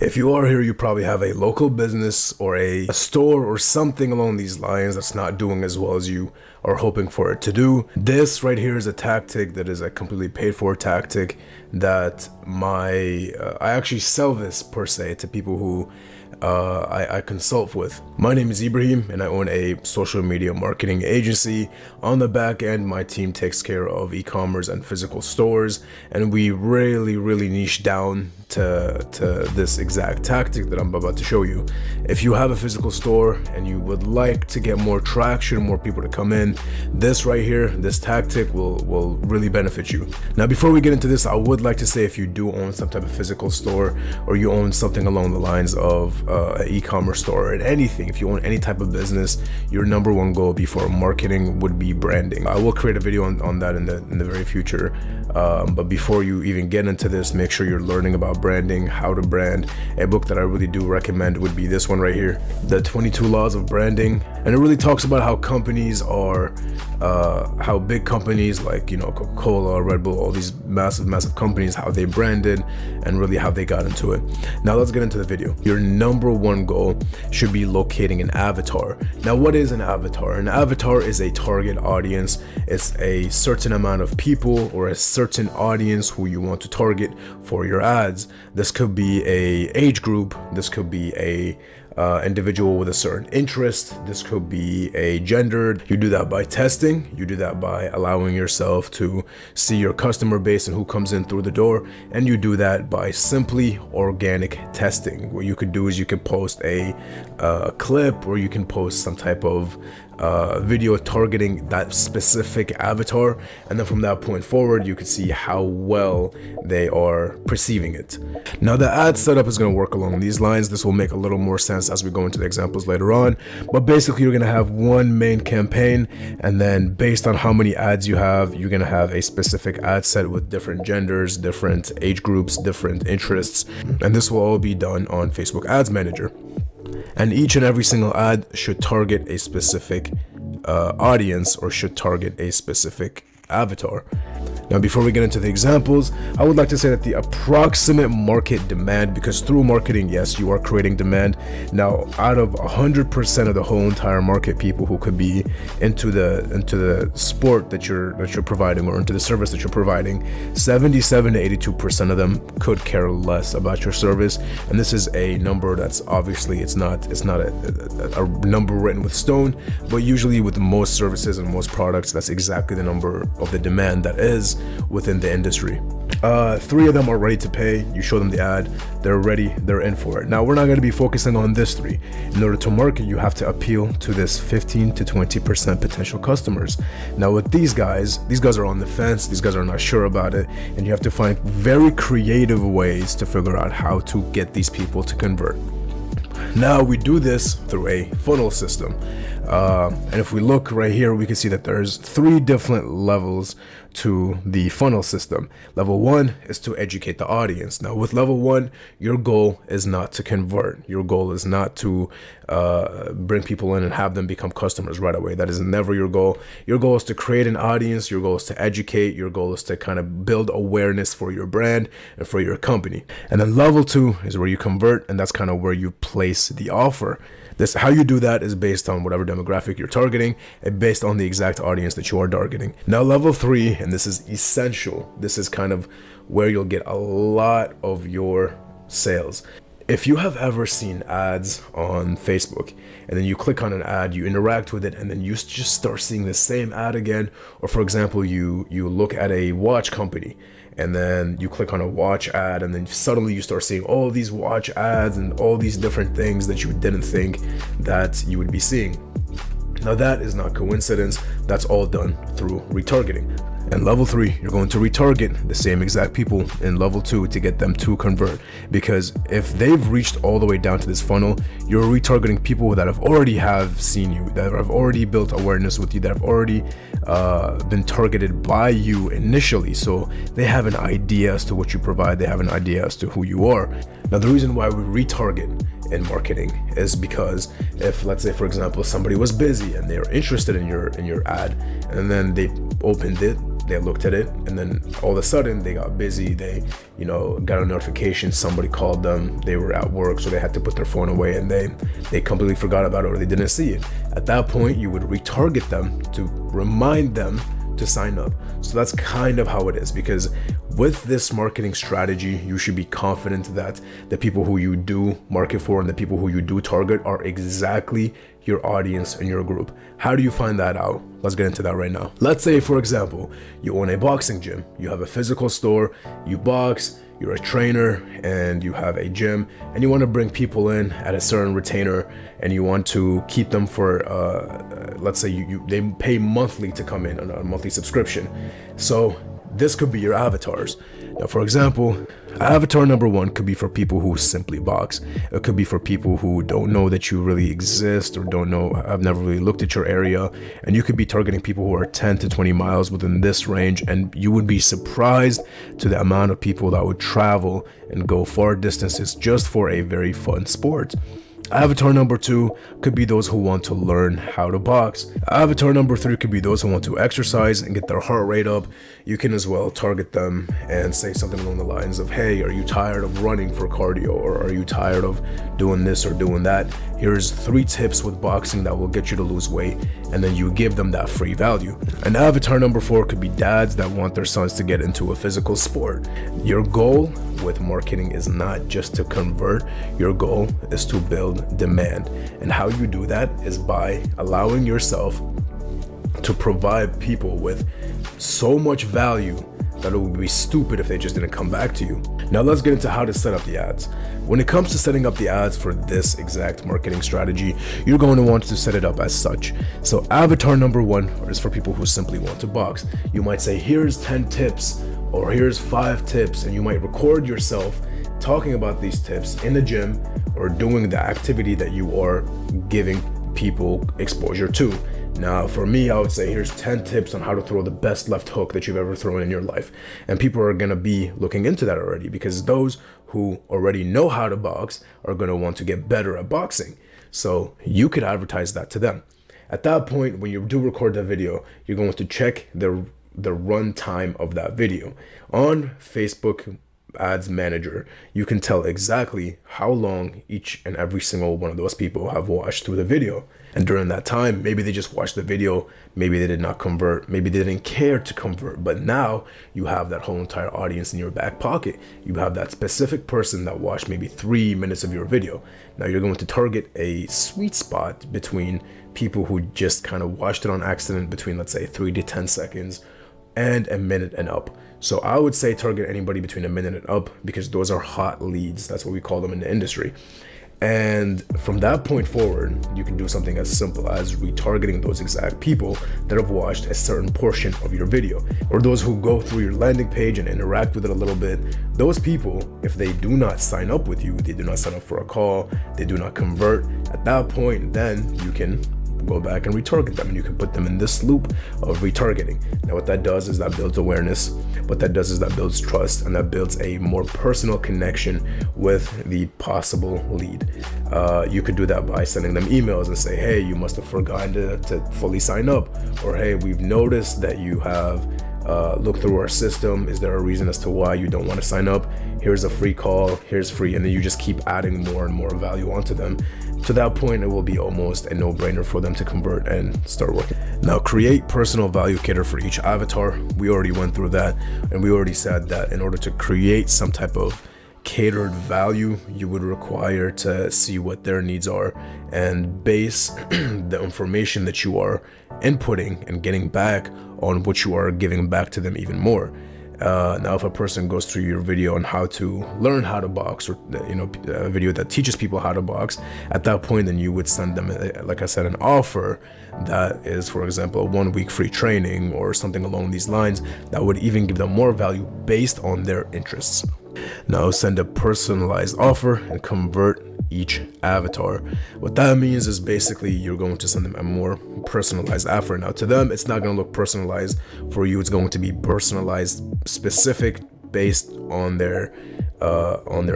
If you are here, you probably have a local business or a store or something along these lines that's not doing as well as you are hoping for it to do. This right here is a tactic that is a completely paid for tactic that I actually sell this per se to people who I consult with. My name is Ibrahim and I own a social media marketing agency. On the back end, my team takes care of e-commerce and physical stores, and we really niche down to this exact tactic that I'm about to show you. If you have a physical store and you would like to get more traction, more people to come in, this right here, this tactic will really benefit you. Now, before we get into this, I would like to say if you do own some type of physical store or you own something along the lines of an e-commerce store or anything, if you own any type of business, your number one goal before marketing would be branding. I will create a video on that in the very future. But before you even get into this, make sure you're learning about branding, how to brand. A book that I really do recommend would be this one right here, The 22 Laws of Branding. And it really talks about how companies are, how big companies like, Coca-Cola, Red Bull, all these massive companies, how they branded and really how they got into it. Now let's get into the video. Your number one goal should be locating an avatar. Now, what is an avatar? An avatar is a target audience. It's a certain amount of people or a certain audience who you want to target for your ads. This could be a age group. This could be a individual with a certain interest. This could be a gender. You do that by testing. You do that by allowing yourself to see your customer base and who comes in through the door. And you do that by simply organic testing. What you could do is you could post a clip, or you can post some type of video targeting that specific avatar, and then from that point forward you could see how well they are perceiving it. Now, the ad setup is going to work along these lines. This will make a little more sense as we go into the examples later on, but basically you're going to have one main campaign, and then based on how many ads you have, you're going to have a specific ad set with different genders, different age groups, different interests, and this will all be done on Facebook Ads Manager. And each and every single ad should target a specific audience, or should target a specific avatar. Now, before we get into the examples, I would like to say that the approximate market demand, because through marketing, yes, you are creating demand. Now, out of 100% of the whole entire market, people who could be into the sport that you're providing, or into the service that you're providing, 77 to 82% of them could care less about your service. And this is a number that's obviously it's not a number written with stone, but usually with most services and most products, that's exactly the number of the demand that is within the industry. 3 of them are ready to pay. You show them the ad, they're ready, they're in for it. Now, we're not going to be focusing on this 3. In order to market, you have to appeal to this 15 to 20% potential customers. Now, with these guys are on the fence, these guys are not sure about it, and you have to find very creative ways to figure out how to get these people to convert. Now, we do this through a funnel system. And if we look right here, we can see that there's 3 different levels to the funnel system. Level 1 is to educate the audience. Now, with level 1, your goal is not to convert. Your goal is not to bring people in and have them become customers right away. That is never your goal. Your goal is to create an audience. Your goal is to educate. Your goal is to kind of build awareness for your brand and for your company. And then level 2 is where you convert, and that's kind of where you place the offer. How you do that is based on whatever demographic you're targeting and based on the exact audience that you are targeting. Now, level 3, and this is essential, this is kind of where you'll get a lot of your sales. If you have ever seen ads on Facebook, and then you click on an ad, you interact with it, and then you just start seeing the same ad again, or for example, you look at a watch company, and then you click on a watch ad, and then suddenly you start seeing all these watch ads and all these different things that you didn't think that you would be seeing. Now, that is not coincidence. That's all done through retargeting. And level 3, you're going to retarget the same exact people in level 2 to get them to convert. Because if they've reached all the way down to this funnel, you're retargeting people that have already have seen you, that have already built awareness with you, that have already been targeted by you initially. So they have an idea as to what you provide. They have an idea as to who you are. Now, the reason why we retarget in marketing is because if, let's say, for example, somebody was busy and they are interested in your ad, and then they opened it, they looked at it, and then all of a sudden they got busy. They, got a notification, somebody called them, they were at work, so they had to put their phone away, and they completely forgot about it, or they didn't see it. At that point, you would retarget them to remind them to sign up. So that's kind of how it is, because with this marketing strategy, you should be confident that the people who you do market for and the people who you do target are exactly your audience and your group. How do you find that out? Let's get into that right now. Let's say, for example, you own a boxing gym, you have a physical store, you box, you're a trainer, and you have a gym, and you want to bring people in at a certain retainer, and you want to keep them for let's say they pay monthly to come in on a monthly subscription. So this could be your avatars. Now, for example, avatar number 1 could be for people who simply box. It could be for people who don't know that you really exist, or have never really looked at your area. And you could be targeting people who are 10 to 20 miles within this range. And you would be surprised to the amount of people that would travel and go far distances just for a very fun sport. Avatar number 2 could be those who want to learn how to box. Avatar number 3 could be those who want to exercise and get their heart rate up. You can as well target them and say something along the lines of, hey, are you tired of running for cardio? Or are you tired of doing this or doing that? Here's 3 tips with boxing that will get you to lose weight. And then you give them that free value. And avatar number 4 could be dads that want their sons to get into a physical sport. Your goal with marketing is not just to convert. Your goal is to build demand. And how you do that is by allowing yourself to provide people with so much value that it would be stupid if they just didn't come back to you. Now let's get into how to set up the ads. When it comes to setting up the ads for this exact marketing strategy, you're going to want to set it up as such. So avatar number 1 is for people who simply want to box. You might say, here's 10 tips, or here's 5 tips, and you might record yourself talking about these tips in the gym or doing the activity that you are giving people exposure to. Now, for me, I would say here's 10 tips on how to throw the best left hook that you've ever thrown in your life. And people are going to be looking into that already, because those who already know how to box are going to want to get better at boxing. So you could advertise that to them. At that point, when you do record the video, you're going to check the run time of that video. On Facebook Ads Manager, you can tell exactly how long each and every single one of those people have watched through the video. And during that time, maybe they just watched the video, maybe they did not convert, maybe they didn't care to convert, but now you have that whole entire audience in your back pocket. You have that specific person that watched maybe 3 minutes of your video. Now you're going to target a sweet spot between people who just kind of watched it on accident, between, let's say, 3 to 10 seconds and a minute and up. So I would say target anybody between a minute and up, because those are hot leads. That's what we call them in the industry. And from that point forward, you can do something as simple as retargeting those exact people that have watched a certain portion of your video, or those who go through your landing page and interact with it a little bit. Those people, if they do not sign up with you, they do not sign up for a call, they do not convert, at that point, then you can go back and retarget them, and you can put them in this loop of retargeting. Now what that does is that builds awareness. What that does is that builds trust, and that builds a more personal connection with the possible lead. You could do that by sending them emails and say, hey, you must have forgotten to fully sign up, or hey, we've noticed that you have looked through our system. Is there a reason as to why you don't want to sign up? Here's a free call, here's free, and then you just keep adding more and more value onto them. To that point, it will be almost a no-brainer for them to convert and start working. Now, create personal value cater for each avatar. We already went through that, and we already said that in order to create some type of catered value, you would require to see what their needs are and base the information that you are inputting and getting back on what you are giving back to them even more. Now, if a person goes through your video on how to learn how to box, or a video that teaches people how to box, at that point, then you would send them, like I said, an offer that is, for example, a 1-week free training or something along these lines that would even give them more value based on their interests. Now, send a personalized offer and convert each avatar. What that means is basically you're going to send them a more personalized offer. Now, to them, it's not going to look personalized. For you, it's going to be personalized, specific, based on their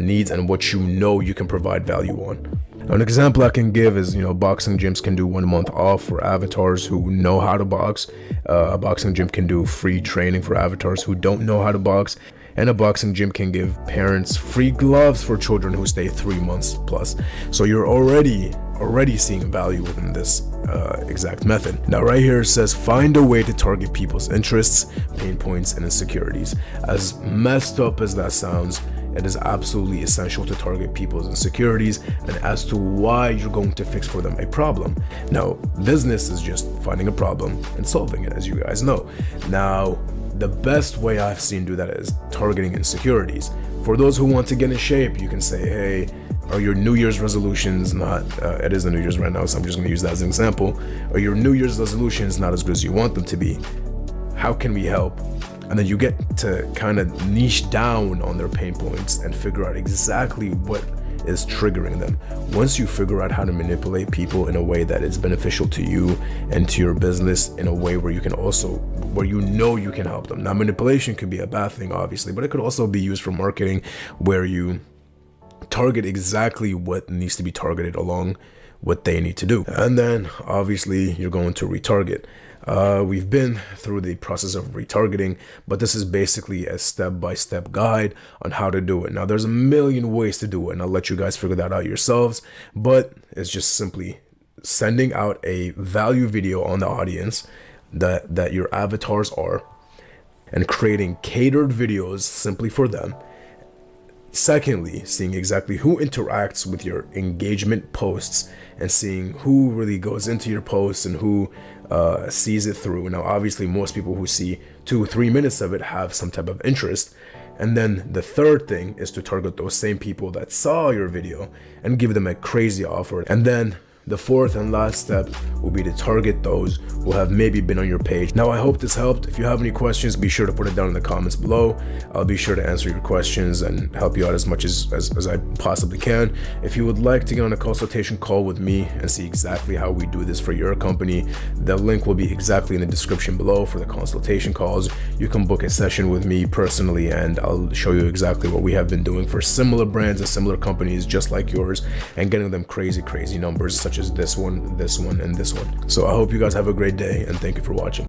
needs and what you know you can provide value on. Now, an example I can give is, boxing gyms can do 1 month off for avatars who know how to box. A boxing gym can do free training for avatars who don't know how to box. And a boxing gym can give parents free gloves for children who stay 3 months plus. So you're already seeing value within this exact method. Now right here it says find a way to target people's interests, pain points, and insecurities. As messed up as that sounds, it is absolutely essential to target people's insecurities and as to why you're going to fix for them a problem. Now, business is just finding a problem and solving it, as you guys know. Now, the best way I've seen do that is targeting insecurities. For those who want to get in shape, you can say, hey, are your New Year's resolutions not, it is the New Year's right now, so I'm just gonna use that as an example. Are your New Year's resolutions not as good as you want them to be? How can we help? And then you get to kind of niche down on their pain points and figure out exactly what is triggering them. Once you figure out how to manipulate people in a way that is beneficial to you and to your business, in a way where you can also, where you can help them. Now, manipulation could be a bad thing, obviously, but it could also be used for marketing, where you target exactly what needs to be targeted along what they need to do. And then obviously you're going to retarget. We've been through the process of retargeting, but this is basically a step-by-step guide on how to do it. Now, there's a million ways to do it, and I'll let you guys figure that out yourselves, but it's just simply sending out a value video on the audience that your avatars are, and creating catered videos simply for them. Secondly, seeing exactly who interacts with your engagement posts and seeing who really goes into your posts and who sees it through. Now, obviously, most people who see 2 or 3 minutes of it have some type of interest. And then the third thing is to target those same people that saw your video and give them a crazy offer. And then the fourth and last step will be to target those who have maybe been on your page. Now, I hope this helped. If you have any questions, be sure to put it down in the comments below. I'll be sure to answer your questions and help you out as much as I possibly can. If you would like to get on a consultation call with me and see exactly how we do this for your company, the link will be exactly in the description below for the consultation calls. You can book a session with me personally, and I'll show you exactly what we have been doing for similar brands and similar companies just like yours, and getting them crazy numbers such as this one, and this one. So I hope you guys have a great day, and thank you for watching.